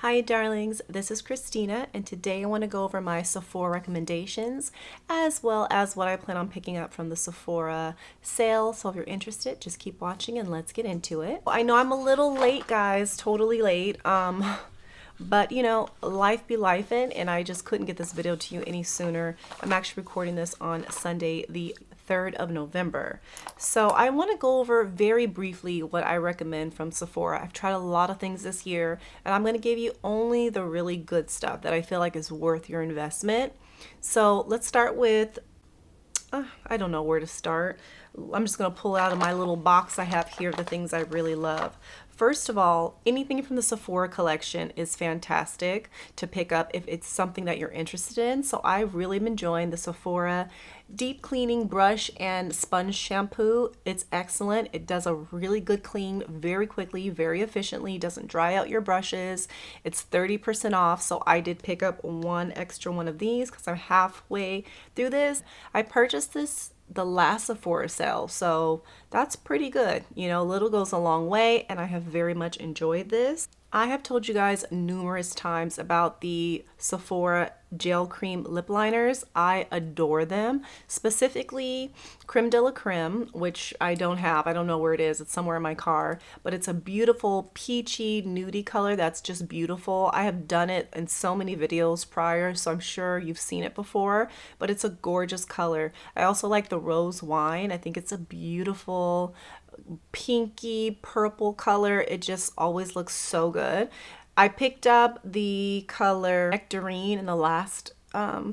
Hi darlings, this is Christina and today I want to go over my Sephora recommendations as well as what I plan on picking up from the Sephora sale. So if you're interested, just keep watching and let's get into it. I know I'm a little late guys, totally late. But you know, life be lifing and I just couldn't get this video to you any sooner. I'm actually recording this on Sunday the 3rd of November. So I want to go over very briefly what I recommend from Sephora. I've tried a lot of things this year and I'm going to give you only the really good stuff that I feel like is worth your investment. So let's start with, I don't know where to start. I'm just going to pull out of my little box I have here the things I really love. First of all, anything from the Sephora collection is fantastic to pick up if it's something that you're interested in. So I've really been enjoying the Sephora deep cleaning brush and sponge shampoo. It's excellent. It does a really good clean very quickly, very efficiently. It doesn't dry out your brushes. It's 30% off. So I did pick up one extra one of these because I'm halfway through this. I purchased this the last Sephora sale, so that's pretty good. You know, little goes a long way and I have very much enjoyed this. I have told you guys numerous times about the Sephora gel cream lip liners. I adore them, specifically Creme de la Creme, which I don't have. I don't know where it is. It's somewhere in my car, but it's a beautiful peachy nudie color that's just beautiful. I have done it in so many videos prior, so I'm sure you've seen it before, but it's a gorgeous color. I also like the rose wine. I think it's a beautiful pinky purple color. It just always looks so good. I picked up the color Nectarine in the last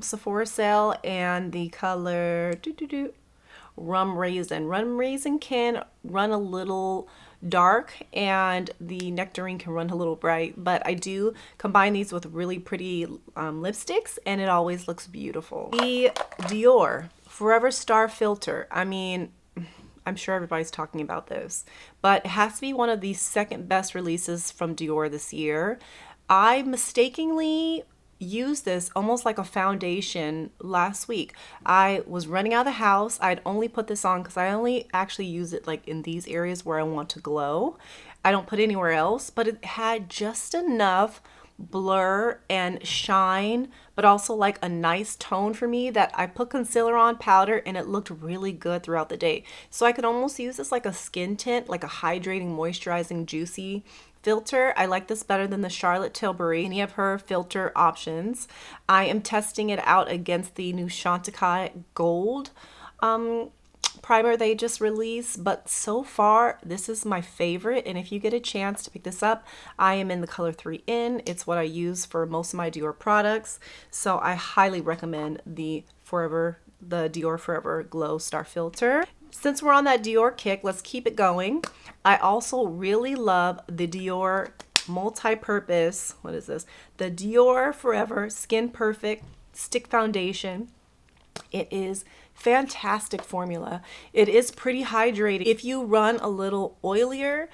Sephora sale and the color Rum Raisin. Rum Raisin can run a little dark and the Nectarine can run a little bright, but I do combine these with really pretty lipsticks and it always looks beautiful. The Dior Forever Star Filter. I mean, I'm sure everybody's talking about this, but it has to be one of the second best releases from Dior this year. I mistakenly used this almost like a foundation last week. I was running out of the house. I'd only put this on because I only actually use it like in these areas where I want to glow. I don't put it anywhere else, but it had just enough blur and shine, but also like a nice tone for me that I put concealer on, powder, and it looked really good throughout the day. So I could almost use this like a skin tint, like a hydrating, moisturizing, juicy filter. I like this better than the Charlotte Tilbury, any of her filter options. I am testing it out against the new Chantecaille Gold primer they just released, but so far this is my favorite, and if you get a chance to pick this up, I am in the color 3N. It's what I use for most of my Dior products, so I highly recommend the Dior Forever Glow Star Filter. Since we're on that Dior kick, let's keep it going. I also really love the Dior multi-purpose, what is this? The Dior Forever Skin Perfect Stick Foundation. It is fantastic formula. It is pretty hydrating. If you run a little oilier,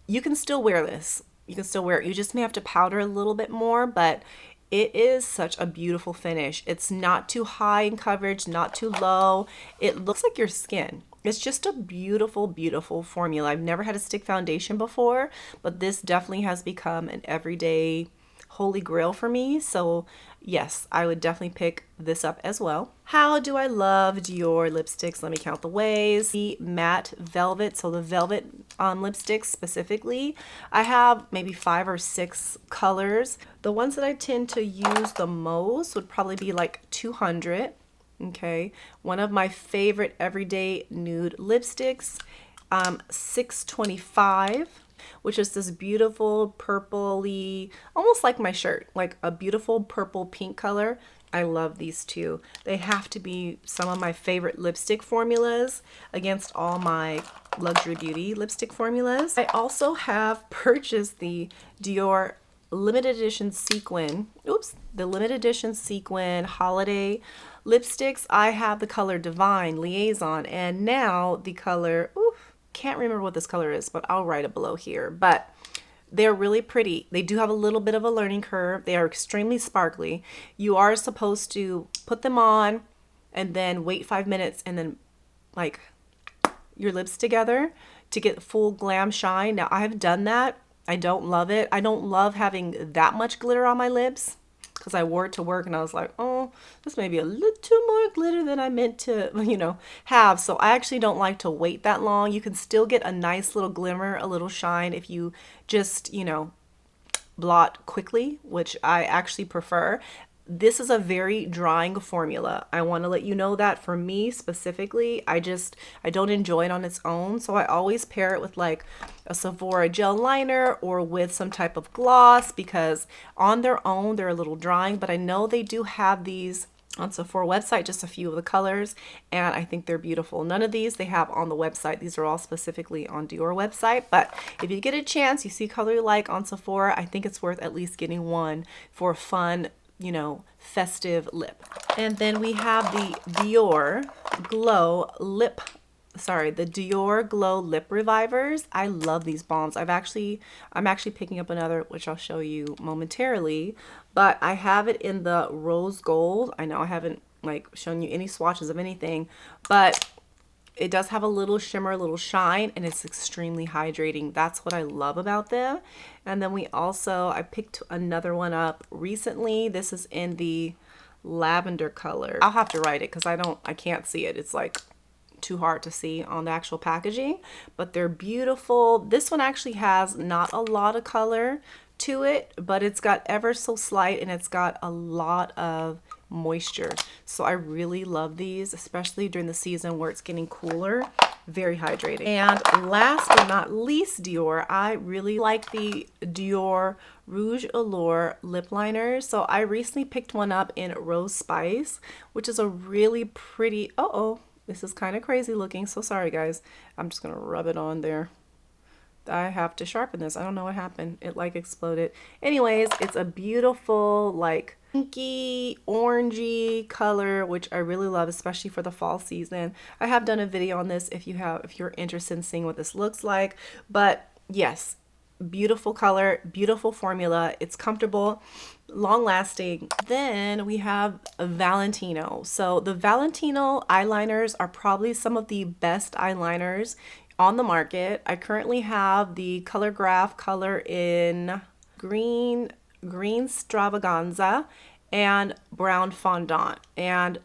you can still wear this. You can still wear it. You just may have to powder a little bit more, but it is such a beautiful finish. It's not too high in coverage, not too low. It looks like your skin. It's just a beautiful, beautiful formula. I've never had a stick foundation before, but this definitely has become an everyday holy grail for me. So yes, I would definitely pick this up as well. How do I love Dior lipsticks? Let me count the ways. The matte velvet, so the velvet lipsticks specifically, I have maybe 5 or 6 colors. The ones that I tend to use the most would probably be like 200. Okay, one of my favorite everyday nude lipsticks, 625, which is this beautiful purpley, almost like my shirt, like a beautiful purple pink color. I love these two. They have to be some of my favorite lipstick formulas against all my luxury beauty lipstick formulas. I also have purchased the Dior limited edition Sequin, the limited edition Sequin holiday lipsticks. I have the color Divine, Liaison, and now the color, can't remember what this color is, but I'll write it below here. But they're really pretty. They do have a little bit of a learning curve. They are extremely sparkly. You are supposed to put them on and then wait 5 minutes and then like your lips together to get full glam shine. Now I have done that I don't love it. I don't love having that much glitter on my lips because I wore it to work and I was like, oh, this may be a little more glitter than I meant to, have. So I actually don't like to wait that long. You can still get a nice little glimmer, a little shine if you just, blot quickly, which I actually prefer. This is a very drying formula. I want to let you know that for me specifically, I don't enjoy it on its own. So I always pair it with like a Sephora gel liner or with some type of gloss because on their own, they're a little drying, but I know they do have these on Sephora website, just a few of the colors, and I think they're beautiful. None of these they have on the website. These are all specifically on Dior website, but if you get a chance, you see color you like on Sephora, I think it's worth at least getting one for a fun, festive lip. And then we have the Dior Glow Lip Revivers. I love these balms. I'm actually picking up another, which I'll show you momentarily, but I have it in the rose gold. I know I haven't like shown you any swatches of anything, but it does have a little shimmer, a little shine, and it's extremely hydrating. That's what I love about them. And then I picked another one up recently. This is in the lavender color. I'll have to write it because I can't see it. It's like too hard to see on the actual packaging, but they're beautiful. This one actually has not a lot of color to it, but it's got ever so slight and it's got a lot of moisture. So I really love these, especially during the season where it's getting cooler. Very hydrating. And last but not least, Dior. I really like the Dior Rouge Allure lip liners. So I recently picked one up in Rose Spice, which is a really pretty, this is kind of crazy looking, so sorry guys. I'm just gonna rub it on there. I have to sharpen this. I don't know what happened. It like exploded. Anyways, it's a beautiful like pinky orangey color, which I really love, especially for the fall season. I have done a video on this if you're interested in seeing what this looks like. But yes, beautiful color, beautiful formula. It's comfortable, long lasting. Then we have Valentino. So the Valentino eyeliners are probably some of the best eyeliners on the market. I currently have the Color Graph color in green Stravaganza and brown fondant. And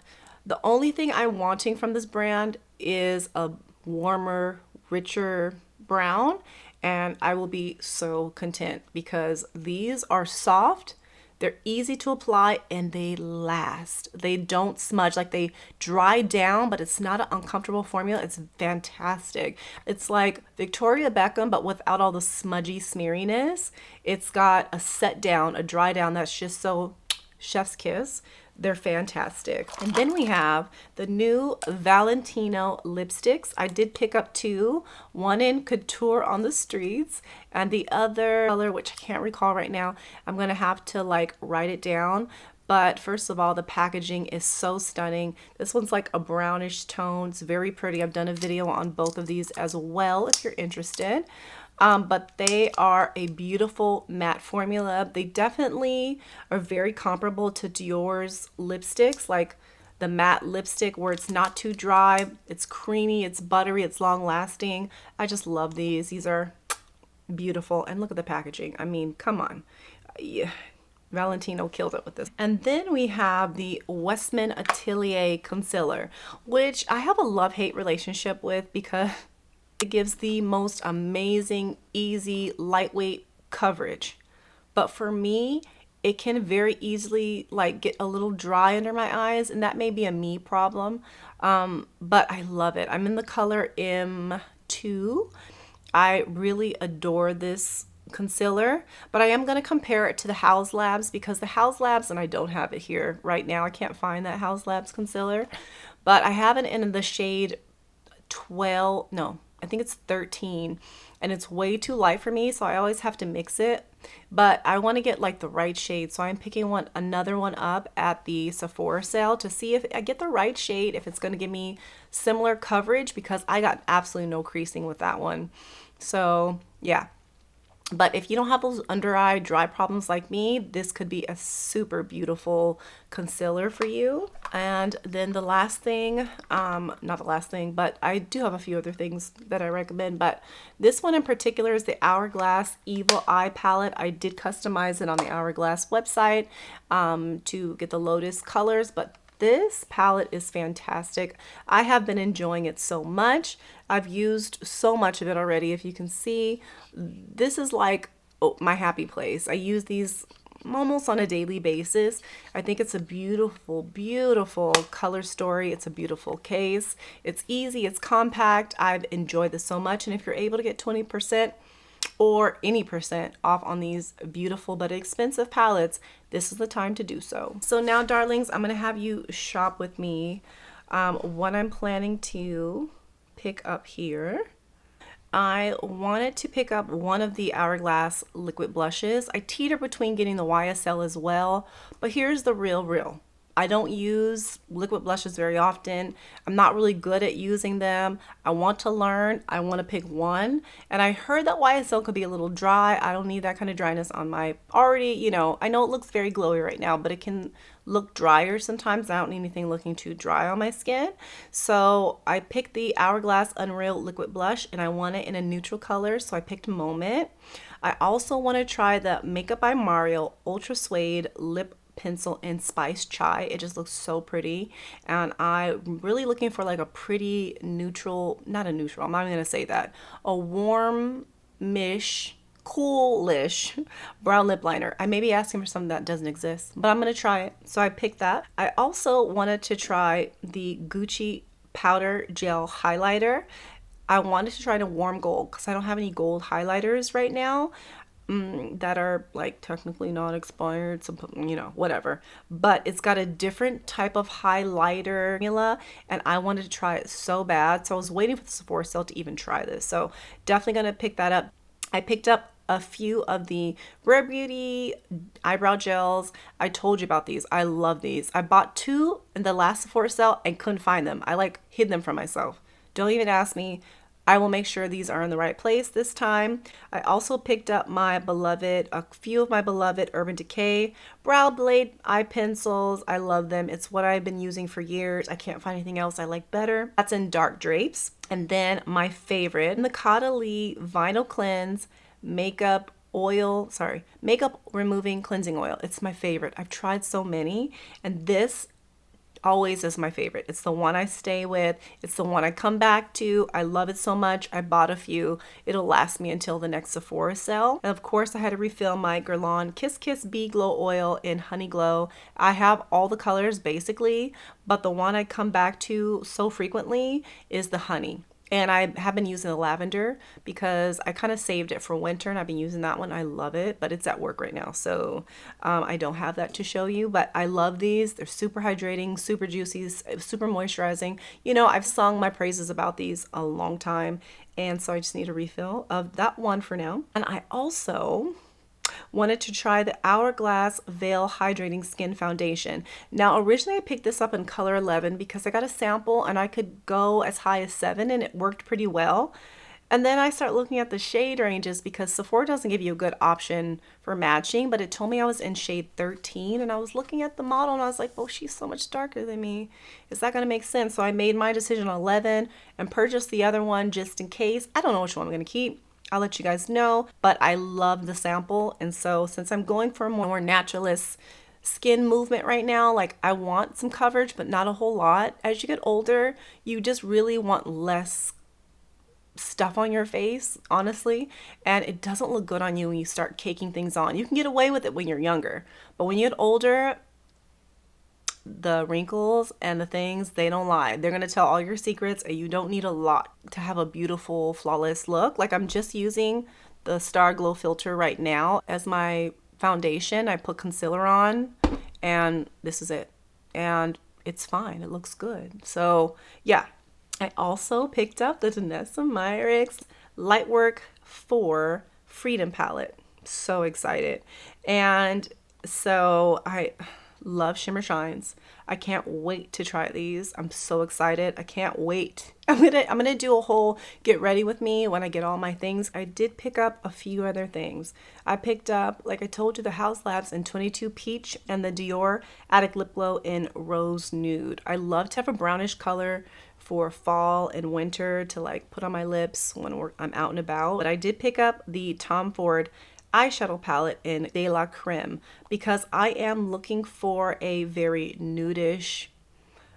the only thing I'm wanting from this brand is a warmer, richer brown, and I will be so content because these are soft, they're easy to apply, and they last. They don't smudge. Like, they dry down, but it's not an uncomfortable formula. It's fantastic. It's like Victoria Beckham, but without all the smudgy smeariness. It's got a set down, a dry down that's just so chef's kiss. They're fantastic. And then we have the new Valentino lipsticks. I did pick up two, one in Couture on the Streets and the other color, which I can't recall right now. I'm gonna have to like write it down. But first of all, the packaging is so stunning. This one's like a brownish tone. It's very pretty. I've done a video on both of these as well if you're interested. But they are a beautiful matte formula. They definitely are very comparable to Dior's lipsticks, like the matte lipstick where it's not too dry, it's creamy, it's buttery, it's long lasting. I just love these. These are beautiful. And look at the packaging. I mean, come on. Yeah. Valentino killed it with this. And then we have the Westman Atelier Concealer, which I have a love-hate relationship with because it gives the most amazing, easy, lightweight coverage. But for me, it can very easily like get a little dry under my eyes, and that may be a me problem. But I love it. I'm in the color M2. I really adore this concealer, but I am going to compare it to the House Labs because the House Labs, and I don't have it here right now, I can't find that House Labs concealer, but I have it in the shade 12, no, I think it's 13, and it's way too light for me, so I always have to mix it. But I want to get like the right shade, so I'm picking another one up at the Sephora sale to see if I get the right shade, if it's going to give me similar coverage, because I got absolutely no creasing with that one. So yeah, But if you don't have those under eye dry problems like me, this could be a super beautiful concealer for you. And then the last thing, not the last thing, but I do have a few other things that I recommend, but this one in particular is the Hourglass Evil Eye Palette. I did customize it on the Hourglass website to get the Lotus colors, but this palette is fantastic. I have been enjoying it so much. I've used so much of it already. If you can see, this is like my happy place. I use these almost on a daily basis. I think it's a beautiful, beautiful color story. It's a beautiful case. It's easy, it's compact. I've enjoyed this so much. And if you're able to get 20% or any percent off on these beautiful but expensive palettes, this is the time to do so. So now, darlings, I'm going to have you shop with me what I'm planning to pick up here. I wanted to pick up one of the Hourglass liquid blushes. I teeter between getting the YSL as well, but here's the real. I don't use liquid blushes very often. I'm not really good at using them. I want to learn. I want to pick one. And I heard that YSL could be a little dry. I don't need that kind of dryness on my already, you know, I know it looks very glowy right now, but it can look drier sometimes. I don't need anything looking too dry on my skin. So I picked the Hourglass Unreal Liquid Blush and I want it in a neutral color. So I picked Moment. I also want to try the Makeup by Mario Ultra Suede Lip Pencil in Spice Chai. It just looks so pretty, and I'm really looking for like a pretty neutral, not a neutral, I'm not even gonna say that, a warm-ish, coolish brown lip liner. I may be asking for something that doesn't exist, but I'm gonna try it. So I picked that. I also wanted to try the Gucci Powder Gel Highlighter. I wanted to try the warm gold because I don't have any gold highlighters right now. That are like technically not expired, so you know, whatever, but it's got a different type of highlighter formula and I wanted to try it so bad, so I was waiting for the Sephora sale to even try this, so definitely gonna pick that up. I picked up a few of the Rare Beauty eyebrow gels. I told you about these. I love these. I bought two in the last Sephora sale and couldn't find them. I like hid them from myself. Don't even ask me. I will make sure these are in the right place this time. I also picked up a few of my beloved Urban Decay Brow Blade eye pencils. I love them. It's what I've been using for years. I can't find anything else I like better. That's in Dark Drapes. And then my favorite, the Caudalie Vinyl Cleanse Makeup Removing Cleansing Oil. It's my favorite. I've tried so many, and this always is my favorite. It's the one I stay with. It's the one I come back to. I love it so much. I bought a few. It'll last me until the next Sephora sale. And of course, I had to refill my Guerlain Kiss Kiss Bee Glow Oil in Honey Glow. I have all the colors basically, but the one I come back to so frequently is the honey. And I have been using the lavender because I kind of saved it for winter and I've been using that one. I love it, but it's at work right now. So I don't have that to show you, but I love these. They're super hydrating, super juicy, super moisturizing. You know, I've sung my praises about these a long time. And so I just need a refill of that one for now. And I also wanted to try the Hourglass Veil Hydrating Skin Foundation. Now, originally I picked this up in color 11 because I got a sample and I could go as high as 7 and it worked pretty well. And then I start looking at the shade ranges because Sephora doesn't give you a good option for matching, but it told me I was in shade 13 and I was looking at the model and I was like, well, she's so much darker than me. Is that going to make sense? So I made my decision on 11 and purchased the other one just in case. I don't know which one I'm going to keep. I'll let you guys know, but I love the sample. And so since I'm going for a more naturalist skin movement right now, like I want some coverage, but not a whole lot. As you get older, you just really want less stuff on your face, honestly. And it doesn't look good on you when you start caking things on. You can get away with it when you're younger, but when you get older, the wrinkles and the things, they don't lie. They're going to tell all your secrets, and you don't need a lot to have a beautiful, flawless look. Like I'm just using the Star Glow filter right now as my foundation. I put concealer on and this is it. And it's fine. It looks good. So yeah, I also picked up the Danessa Myricks Lightwork 4 Freedom palette. So excited. And so love shimmer shines. I can't wait to try these. I'm so excited. I can't wait. I'm gonna do a whole get ready with me when I get all my things. I did pick up a few other things. I picked up, like I told you, the House Labs in 22 Peach and the Dior Addict Lip Glow in Rose Nude. I love to have a brownish color for fall and winter to like put on my lips when I'm out and about. But I did pick up the Tom Ford eyeshadow palette in De La Creme because I am looking for a very nudish,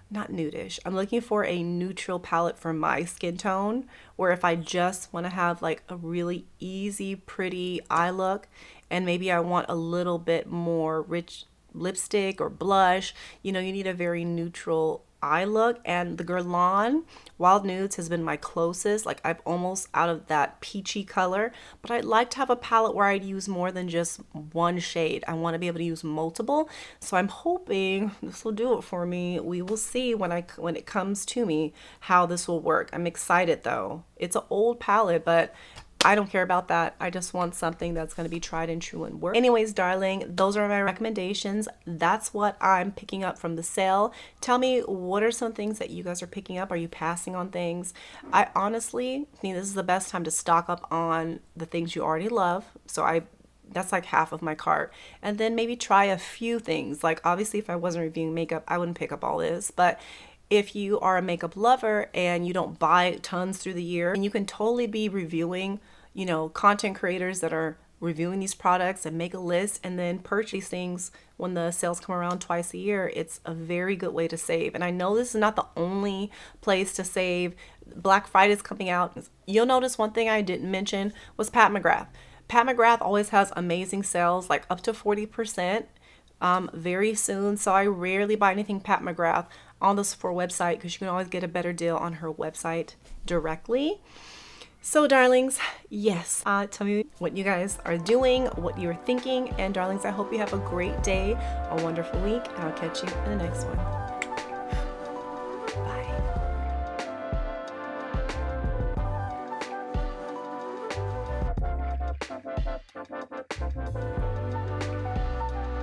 not nudish, I'm looking for a neutral palette for my skin tone, where if I just want to have like a really easy, pretty eye look, and maybe I want a little bit more rich lipstick or blush, you know, you need a very neutral eye look. And the Guerlain Wild Nudes has been my closest. Like I'm almost out of that peachy color, but I'd like to have a palette where I'd use more than just one shade. I want to be able to use multiple. So I'm hoping this will do it for me. We will see when it comes to me how this will work. I'm excited though. It's an old palette, but I don't care about that. I just want something that's going to be tried and true and work. Anyways, darling, those are my recommendations. That's what I'm picking up from the sale. Tell me, what are some things that you guys are picking up? Are you passing on things? I honestly think this is the best time to stock up on the things you already love. So that's like half of my cart. And then maybe try a few things. Like obviously if I wasn't reviewing makeup, I wouldn't pick up all this, but if you are a makeup lover and you don't buy tons through the year, and you can totally be reviewing, you know, content creators that are reviewing these products and make a list and then purchase these things when the sales come around twice a year, it's a very good way to save. And I know this is not the only place to save. Black Friday is coming out. You'll notice one thing I didn't mention was Pat McGrath. Pat McGrath always has amazing sales, like up to 40%. Very soon. So I rarely buy anything Pat McGrath on the Sephora website because you can always get a better deal on her website directly. So darlings, yes, tell me what you guys are doing, what you're thinking, and darlings, I hope you have a great day, a wonderful week, and I'll catch you in the next one.